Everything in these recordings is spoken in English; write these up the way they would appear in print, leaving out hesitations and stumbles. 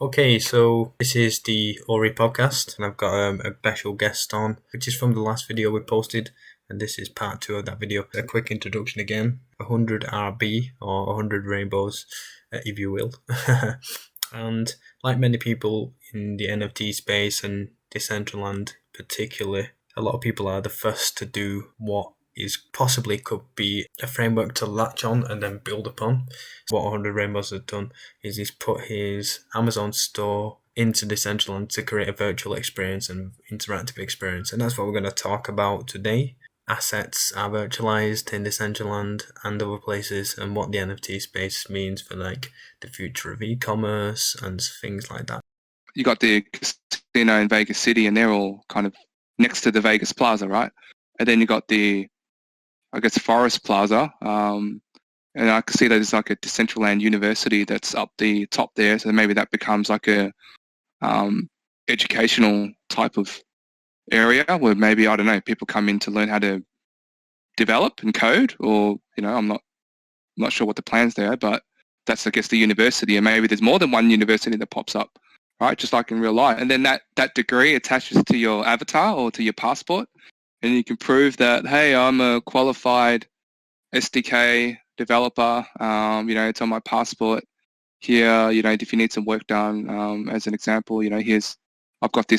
Okay, so this is the Ohreee podcast, and I've got a special guest on, which is from the last video we posted, and this is part 2 of that video. A quick introduction again, 100 RB, or 100 rainbows, if you will. And like many people in the NFT space and Decentraland particularly, a lot of people are the first to do what is possibly could be a framework to latch on and then build upon. What 100 Rainbows has done is he's put his Amazon store into Decentraland to create a virtual experience and interactive experience, and that's what we're going to talk about today. Assets are virtualized in Decentraland and other places, and what the NFT space means for like the future of e-commerce and things like that. You got the casino in Vegas City, and they're all kind of next to the Vegas Plaza, right? And then you got the, I guess, Forest Plaza, and I can see that there's like a Decentraland University that's up the top there, so maybe that becomes like a educational type of area where maybe, I don't know, people come in to learn how to develop and code, or I'm not sure what the plans there, but that's, I guess, the university, and maybe there's more than one university that pops up, right? Just like in real life, and then that degree attaches to your avatar or to your passport, and you can prove that, hey, I'm a qualified SDK developer. It's on my passport here. If you need some work done, as an example, I've got a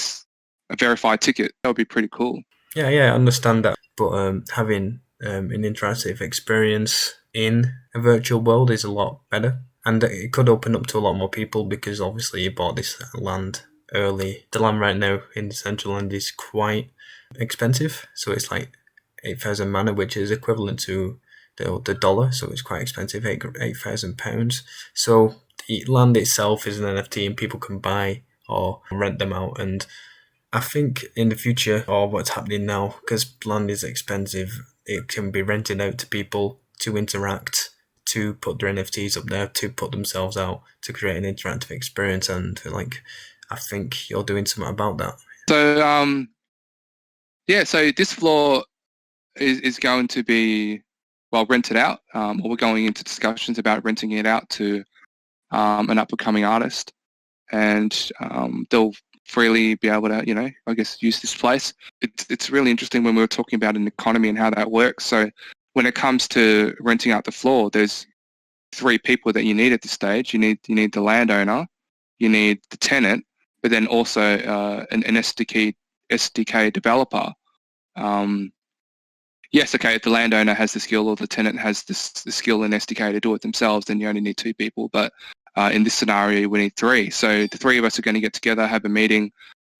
verified ticket. That would be pretty cool. Yeah, I understand that, but having an interactive experience in a virtual world is a lot better, and it could open up to a lot more people because obviously you bought this land early. The land right now in Decentraland is quite expensive, so it's like 8,000 mana, which is equivalent to the dollar, so it's quite expensive, £8,000. So the land itself is an NFT, and people can buy or rent them out. And I think in the future, or what's happening now, because land is expensive, it can be rented out to people to interact, to put their NFTs up there, to put themselves out, to create an interactive experience. And I think you're doing something about that. So so this floor is going to be rented out, or we're going into discussions about renting it out to an up-and-coming artist, and they'll freely be able to, I guess, use this place. It's really interesting when we were talking about an economy and how that works. So when it comes to renting out the floor, there's 3 people that you need at this stage. You need the landowner, you need the tenant, but then also an SDK developer. Yes, okay, if the landowner has the skill or the tenant has the skill in SDK to do it themselves, then you only need 2 people. But in this scenario, we need 3. So the 3 of us are going to get together, have a meeting,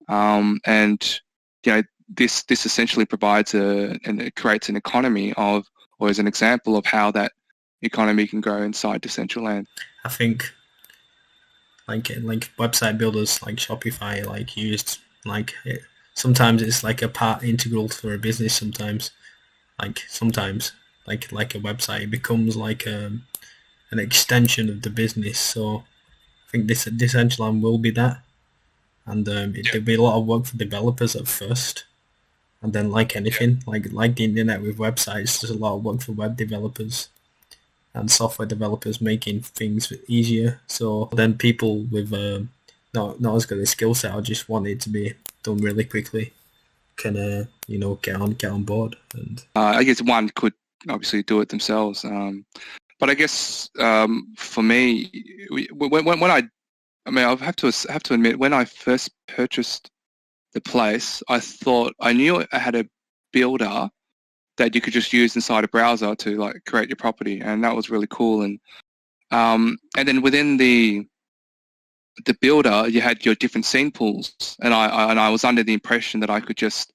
and this essentially provides and it creates an economy of, or is an example of how that economy can grow inside Decentraland. I think like website builders like Shopify used it. Sometimes it's like a part integral for a business. Sometimes a website becomes like an extension of the business. So I think this Decentraland will be that, and there'll be a lot of work for developers at first, and then like anything, like the internet with websites, there's a lot of work for web developers and software developers making things easier. So then people with not as good a skill set or just want it to be done really quickly can get on board. And I guess one could obviously do it themselves, but I guess for me, when I have to admit, when I first purchased the place, I thought I knew I had a builder that you could just use inside a browser to create your property, and that was really cool. And then within the builder, you had your different scene pools, and I was under the impression that I could just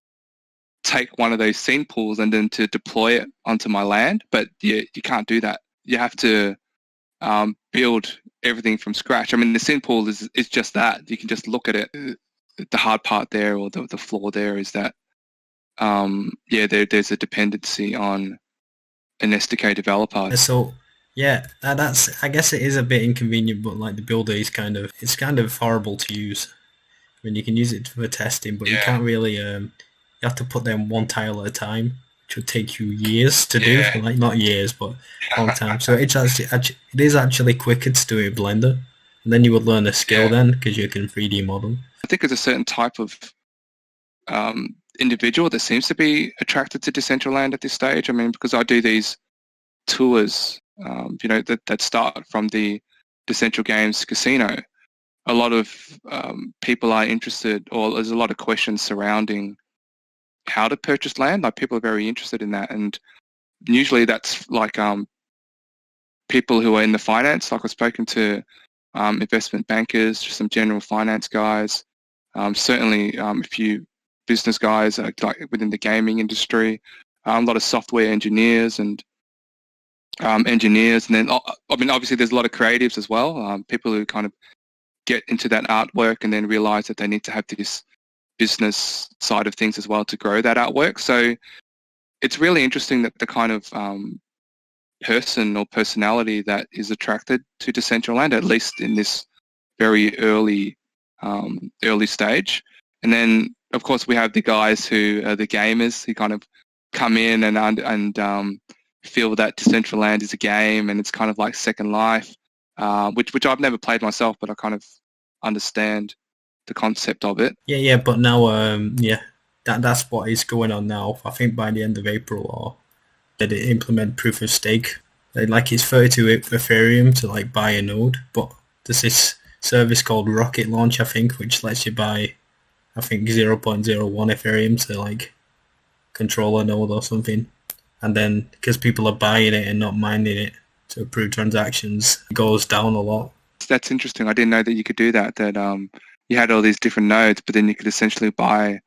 take one of those scene pools and then to deploy it onto my land, but you can't do that. You have to build everything from scratch. I mean, the scene pool is just that. You can just look at it. The hard part there, or the flaw there, is that there's a dependency on an SDK developer. So yeah, that's, I guess it is a bit inconvenient, but the builder is kind of horrible to use. I mean, you can use it for testing, but you can't really. You have to put them one tile at a time, which would take you years to do. Not years, but a long time. So it is actually quicker to do it in Blender. And then you would learn a skill then because you can 3D model. I think it's a certain type of individual that seems to be attracted to Decentraland at this stage. I mean, because I do these tours, that start from the Decentral Games casino. A lot of people are interested, or there's a lot of questions surrounding how to purchase land. Like, people are very interested in that, and usually that's like people who are in the finance. Like, I've spoken to investment bankers, just some general finance guys, certainly a few business guys like within the gaming industry, a lot of software engineers and engineers, and then I mean, obviously there's a lot of creatives as well, people who kind of get into that artwork and then realize that they need to have this business side of things as well to grow that artwork. So it's really interesting that the kind of person or personality that is attracted to Decentraland, at least in this very early stage. And then, of course, we have the guys who are the gamers who kind of come in and feel that Decentraland is a game and it's kind of like Second Life, which I've never played myself, but I kind of understand the concept of it. Yeah, but now, that's what is going on now. I think by the end of April, or that they implement proof of stake. Like, it's 32 Ethereum to like buy a node, but there's this service called Rocket Launch, I think, which lets you buy, I think, 0.01 Ethereum to like control a node or something. And then because people are buying it and not mining it to approve transactions, it goes down a lot. That's interesting. I didn't know that you could do that. That you had all these different nodes, but then you could essentially buy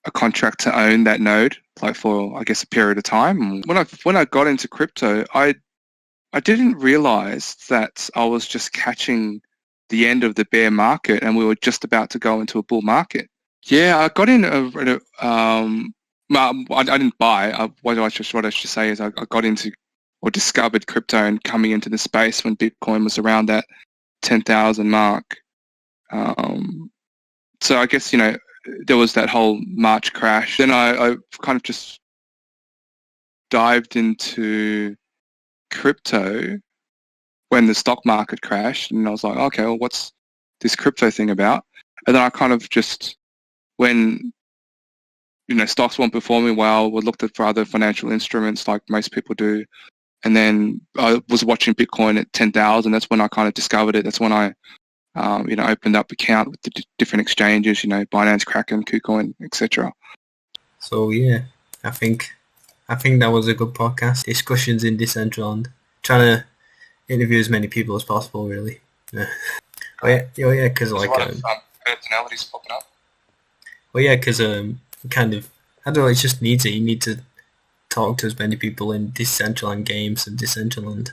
a contract to own that node, like for, I guess, a period of time. When I got into crypto, I didn't realize that I was just catching the end of the bear market and we were just about to go into a bull market. Yeah, I got in I didn't buy. What I should say is I got into or discovered crypto and coming into the space when Bitcoin was around that 10,000 mark. So I guess, there was that whole March crash. Then I kind of just dived into crypto when the stock market crashed, and I was like, okay, well, what's this crypto thing about? And then I kind of just, when stocks weren't performing well, we looked at for other financial instruments like most people do, and then I was watching Bitcoin at 10,000. That's when I kind of discovered it. That's when I opened up account with the different exchanges, Binance, Kraken, KuCoin, etc. So yeah, I think that was a good podcast. Discussions in Decentraland. Trying to interview as many people as possible, really. Yeah. Because like personalities popping up. Well, yeah, because kind of, I don't know, it just needs it. You need to talk to as many people in Decentraland games and Decentraland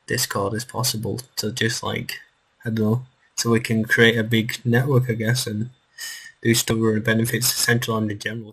Discord as possible to just like, I don't know, so we can create a big network, I guess, and do stuff that benefits Decentraland in general.